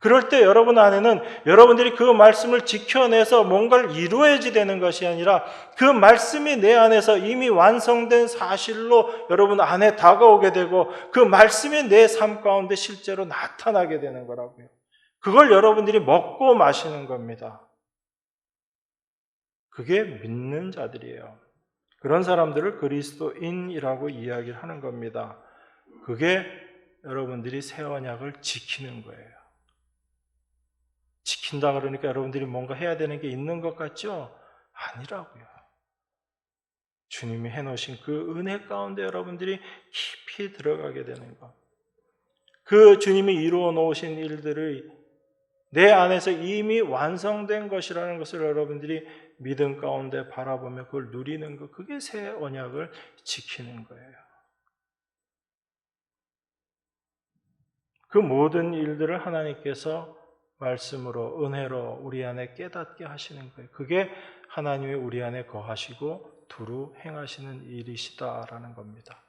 S1: 그럴 때 여러분 안에는 여러분들이 그 말씀을 지켜내서 뭔가를 이루어야지 되는 것이 아니라 그 말씀이 내 안에서 이미 완성된 사실로 여러분 안에 다가오게 되고 그 말씀이 내 삶 가운데 실제로 나타나게 되는 거라고요. 그걸 여러분들이 먹고 마시는 겁니다. 그게 믿는 자들이에요. 그런 사람들을 그리스도인이라고 이야기를 하는 겁니다. 그게 여러분들이 새 언약을 지키는 거예요. 지킨다 그러니까 여러분들이 뭔가 해야 되는 게 있는 것 같죠? 아니라고요. 주님이 해놓으신 그 은혜 가운데 여러분들이 깊이 들어가게 되는 것. 그 주님이 이루어 놓으신 일들이 내 안에서 이미 완성된 것이라는 것을 여러분들이 믿음 가운데 바라보며 그걸 누리는 것, 그게 새 언약을 지키는 거예요. 그 모든 일들을 하나님께서 말씀으로, 은혜로 우리 안에 깨닫게 하시는 거예요. 그게 하나님이 우리 안에 거하시고 두루 행하시는 일이시다라는 겁니다.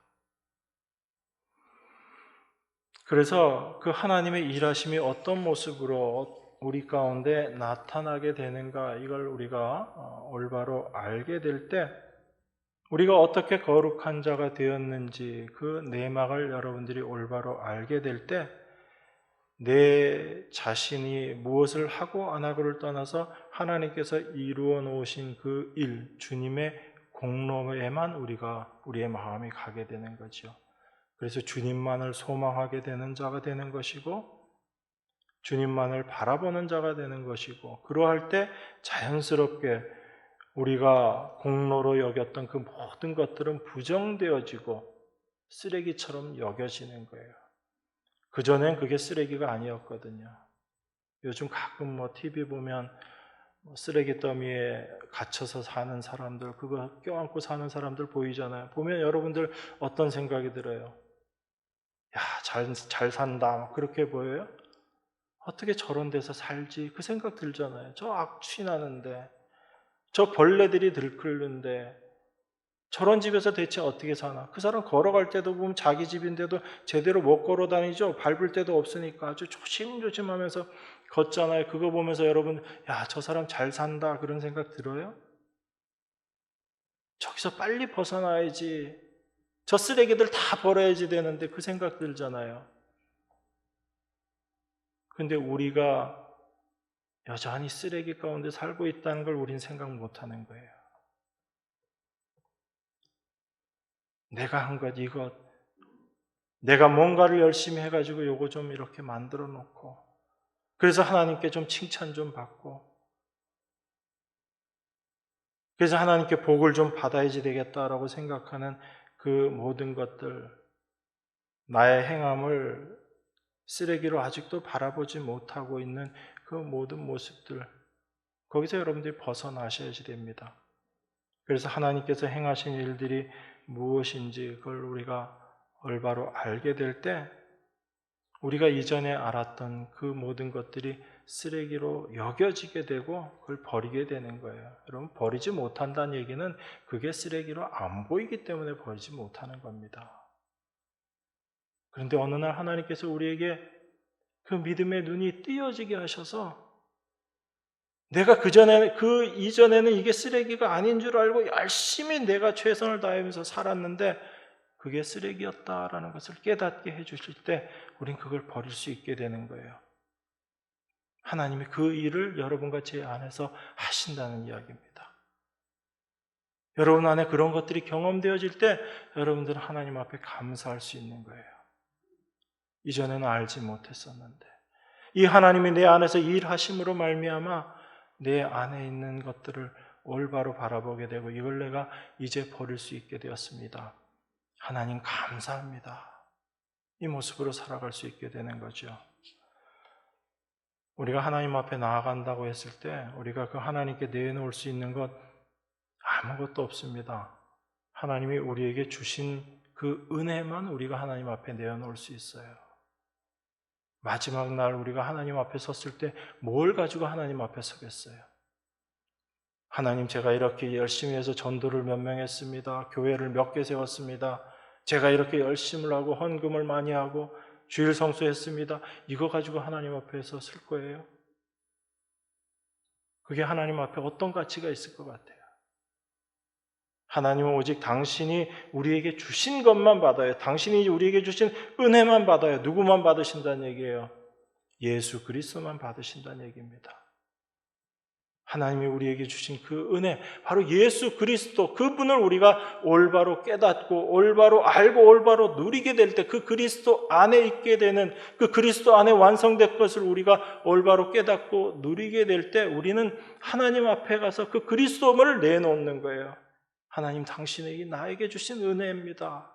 S1: 그래서 그 하나님의 일하심이 어떤 모습으로 우리 가운데 나타나게 되는가, 이걸 우리가 올바로 알게 될 때 우리가 어떻게 거룩한 자가 되었는지 그 내막을 여러분들이 올바로 알게 될 때 내 자신이 무엇을 하고 안 하고를 떠나서 하나님께서 이루어 놓으신 그 일, 주님의 공로에만 우리의 마음이 가게 되는 거죠. 그래서 주님만을 소망하게 되는 자가 되는 것이고 주님만을 바라보는 자가 되는 것이고 그러할 때 자연스럽게 우리가 공로로 여겼던 그 모든 것들은 부정되어지고 쓰레기처럼 여겨지는 거예요. 그전엔 그게 쓰레기가 아니었거든요. 요즘 가끔 TV 보면 쓰레기 더미에 갇혀서 사는 사람들, 그거 껴안고 사는 사람들 보이잖아요. 보면 여러분들 어떤 생각이 들어요? 야, 잘 산다. 그렇게 보여요? 어떻게 저런 데서 살지? 그 생각 들잖아요. 저 악취 나는데, 저 벌레들이 들끓는데, 저런 집에서 대체 어떻게 사나? 그 사람 걸어갈 때도 보면 자기 집인데도 제대로 못 걸어 다니죠? 밟을 데도 없으니까 아주 조심조심하면서 걷잖아요. 그거 보면서 여러분, 야, 저 사람 잘 산다. 그런 생각 들어요? 저기서 빨리 벗어나야지. 저 쓰레기들 다 버려야지 되는데 그 생각 들잖아요. 근데 우리가 여전히 쓰레기 가운데 살고 있다는 걸 우린 생각 못 하는 거예요. 내가 한 것, 이것, 내가 뭔가를 열심히 해가지고 요거 좀 이렇게 만들어 놓고, 그래서 하나님께 좀 칭찬 좀 받고, 그래서 하나님께 복을 좀 받아야지 되겠다라고 생각하는 그 모든 것들, 나의 행함을 쓰레기로 아직도 바라보지 못하고 있는 그 모든 모습들, 거기서 여러분들이 벗어나셔야지 됩니다. 그래서 하나님께서 행하신 일들이 무엇인지 그걸 우리가 올바로 알게 될 때 우리가 이전에 알았던 그 모든 것들이 쓰레기로 여겨지게 되고 그걸 버리게 되는 거예요. 여러분, 버리지 못한다는 얘기는 그게 쓰레기로 안 보이기 때문에 버리지 못하는 겁니다. 그런데 어느 날 하나님께서 우리에게 그 믿음의 눈이 띄어지게 하셔서 내가 그 이전에는 이게 쓰레기가 아닌 줄 알고 열심히 내가 최선을 다하면서 살았는데 그게 쓰레기였다라는 것을 깨닫게 해주실 때 우린 그걸 버릴 수 있게 되는 거예요. 하나님이 그 일을 여러분과 제 안에서 하신다는 이야기입니다. 여러분 안에 그런 것들이 경험되어질 때 여러분들은 하나님 앞에 감사할 수 있는 거예요. 이전에는 알지 못했었는데 이 하나님이 내 안에서 일하심으로 말미암아 내 안에 있는 것들을 올바로 바라보게 되고 이걸 내가 이제 버릴 수 있게 되었습니다. 하나님 감사합니다. 이 모습으로 살아갈 수 있게 되는 거죠. 우리가 하나님 앞에 나아간다고 했을 때 우리가 그 하나님께 내놓을 수 있는 것 아무것도 없습니다. 하나님이 우리에게 주신 그 은혜만 우리가 하나님 앞에 내어놓을 수 있어요. 마지막 날 우리가 하나님 앞에 섰을 때 뭘 가지고 하나님 앞에 서겠어요? 하나님, 제가 이렇게 열심히 해서 전도를 몇 명 했습니다. 교회를 몇 개 세웠습니다. 제가 이렇게 열심을 하고 헌금을 많이 하고 주일 성수했습니다. 이거 가지고 하나님 앞에 섰을 거예요? 그게 하나님 앞에 어떤 가치가 있을 것 같아요? 하나님은 오직 당신이 우리에게 주신 것만 받아요. 당신이 우리에게 주신 은혜만 받아요. 누구만 받으신다는 얘기예요? 예수 그리스도만 받으신다는 얘기입니다. 하나님이 우리에게 주신 그 은혜, 바로 예수 그리스도, 그분을 우리가 올바로 깨닫고 올바로 알고 올바로 누리게 될 때, 그 그리스도 안에 있게 되는, 그 그리스도 안에 완성된 것을 우리가 올바로 깨닫고 누리게 될 때 우리는 하나님 앞에 가서 그 그리스도를 내놓는 거예요. 하나님, 당신에게 나에게 주신 은혜입니다.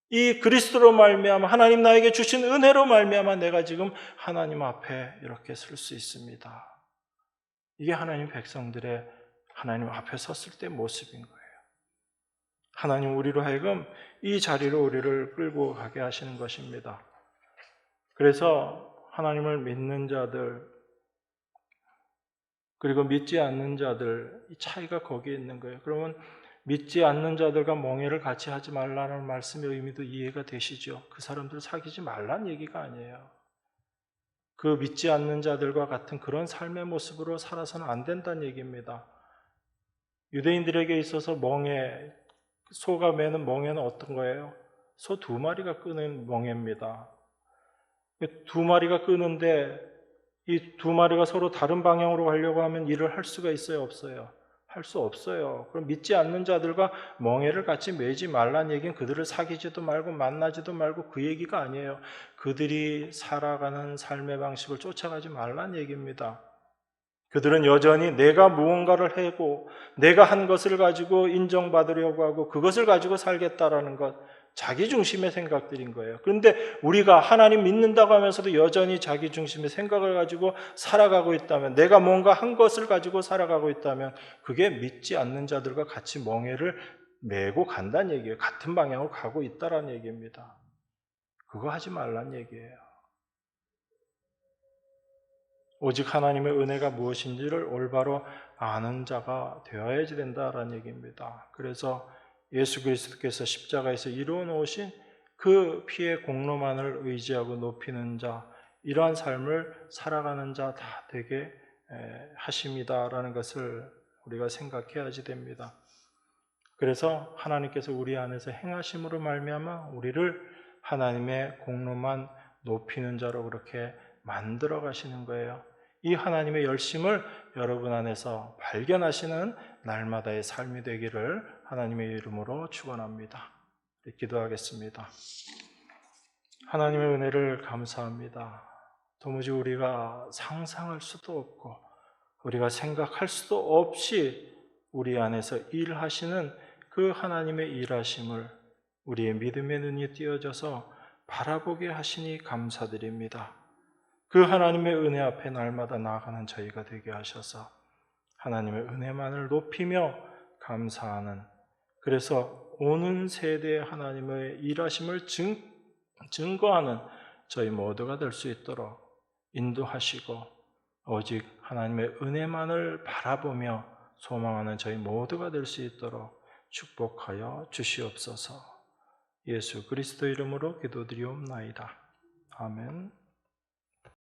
S1: 이 그리스도로 말미암아, 하나님 나에게 주신 은혜로 말미암아 내가 지금 하나님 앞에 이렇게 설 수 있습니다. 이게 하나님 백성들의 하나님 앞에 섰을 때 모습인 거예요. 하나님 우리로 하여금 이 자리로 우리를 끌고 가게 하시는 것입니다. 그래서 하나님을 믿는 자들 그리고 믿지 않는 자들, 이 차이가 거기에 있는 거예요. 그러면 믿지 않는 자들과 멍해를 같이 하지 말라는 말씀의 의미도 이해가 되시죠? 그 사람들 사귀지 말라는 얘기가 아니에요. 그 믿지 않는 자들과 같은 그런 삶의 모습으로 살아서는 안 된다는 얘기입니다. 유대인들에게 있어서 멍해, 소가 매는 멍해는 어떤 거예요? 소 2마리가 끄는 멍해입니다. 2마리가 끄는데 이 2마리가 서로 다른 방향으로 가려고 하면 일을 할 수가 있어요? 없어요? 할 수 없어요. 그럼 믿지 않는 자들과 멍해를 같이 매지 말라는 얘기는 그들을 사귀지도 말고 만나지도 말고 그 얘기가 아니에요. 그들이 살아가는 삶의 방식을 쫓아가지 말라는 얘기입니다. 그들은 여전히 내가 무언가를 하고 내가 한 것을 가지고 인정받으려고 하고 그것을 가지고 살겠다라는 것, 자기 중심의 생각들인 거예요. 그런데 우리가 하나님 믿는다고 하면서도 여전히 자기 중심의 생각을 가지고 살아가고 있다면, 내가 뭔가 한 것을 가지고 살아가고 있다면 그게 믿지 않는 자들과 같이 멍해를 메고 간다는 얘기예요. 같은 방향으로 가고 있다라는 얘기입니다. 그거 하지 말라는 얘기예요. 오직 하나님의 은혜가 무엇인지를 올바로 아는 자가 되어야지 된다라는 얘기입니다. 그래서 예수 그리스도께서 십자가에서 이루어 놓으신 그 피의 공로만을 의지하고 높이는 자, 이러한 삶을 살아가는 자 다 되게 하십니다라는 것을 우리가 생각해야지 됩니다. 그래서 하나님께서 우리 안에서 행하심으로 말미암아 우리를 하나님의 공로만 높이는 자로 그렇게 만들어 가시는 거예요. 이 하나님의 열심을 여러분 안에서 발견하시는 날마다의 삶이 되기를 하나님의 이름으로 축원합니다. 기도하겠습니다. 하나님의 은혜를 감사합니다. 도무지 우리가 상상할 수도 없고 우리가 생각할 수도 없이 우리 안에서 일하시는 그 하나님의 일하심을 우리의 믿음의 눈이 띄어져서 바라보게 하시니 감사드립니다. 그 하나님의 은혜 앞에 날마다 나아가는 저희가 되게 하셔서 하나님의 은혜만을 높이며 감사하는, 그래서 오는 세대의 하나님의 일하심을 증거하는 저희 모두가 될 수 있도록 인도하시고 오직 하나님의 은혜만을 바라보며 소망하는 저희 모두가 될 수 있도록 축복하여 주시옵소서. 예수 그리스도 이름으로 기도드리옵나이다. 아멘.